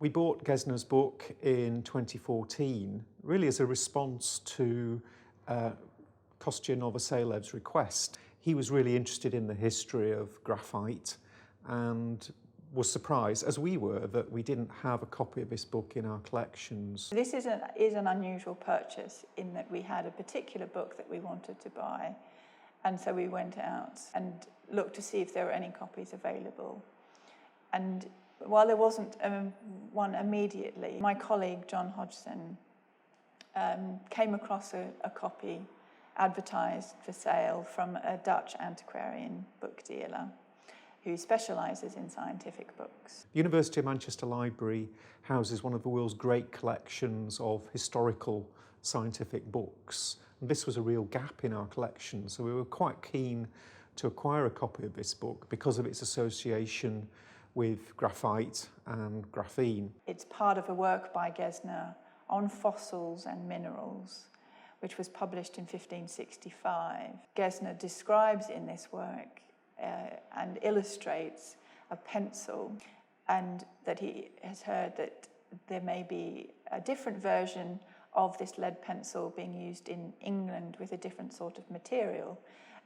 We bought Gesner's book in 2014, really as a response to Kostya Novoselev's request. He was really interested in the history of graphite and was surprised, as we were, that we didn't have a copy of this book in our collections. This is an unusual purchase in that we had a particular book that we wanted to buy, and so we went out and looked to see if there were any copies available. And while there wasn't one immediately, my colleague John Hodgson came across a copy advertised for sale from a Dutch antiquarian book dealer who specialises in scientific books. The University of Manchester Library houses one of the world's great collections of historical scientific books. And this was a real gap in our collection, so we were quite keen to acquire a copy of this book because of its association with graphite and graphene. It's part of a work by Gesner on fossils and minerals, which was published in 1565. Gesner describes in this work and illustrates a pencil, and that he has heard that there may be a different version of this lead pencil being used in England with a different sort of material,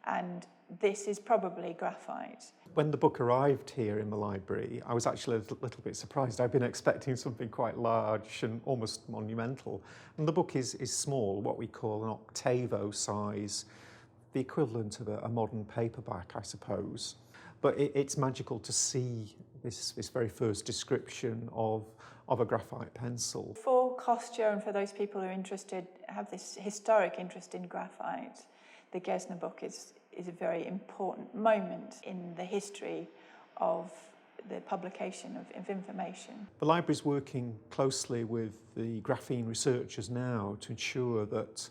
and this is probably graphite. When the book arrived here in the library, I was actually a little bit surprised. I'd been expecting something quite large and almost monumental. And the book is small, what we call an octavo size, the equivalent of a modern paperback, I suppose. But it's magical to see this very first description of a graphite pencil. For Kostya and for those people who are interested, have this historic interest in graphite, the Gesner book is a very important moment in the history of the publication of information. The library is working closely with the graphene researchers now to ensure that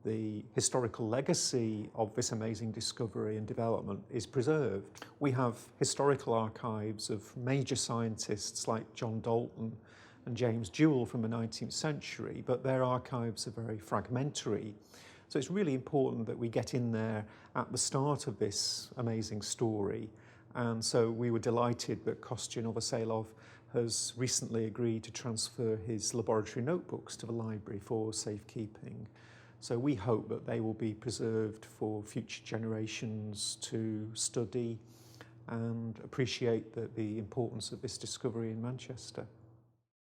the historical legacy of this amazing discovery and development is preserved. We have historical archives of major scientists like John Dalton and James Joule from the 19th century, but their archives are very fragmentary. So it's really important that we get in there at the start of this amazing story. And so we were delighted that Kostya Novoselov has recently agreed to transfer his laboratory notebooks to the library for safekeeping. So we hope that they will be preserved for future generations to study and appreciate the importance of this discovery in Manchester.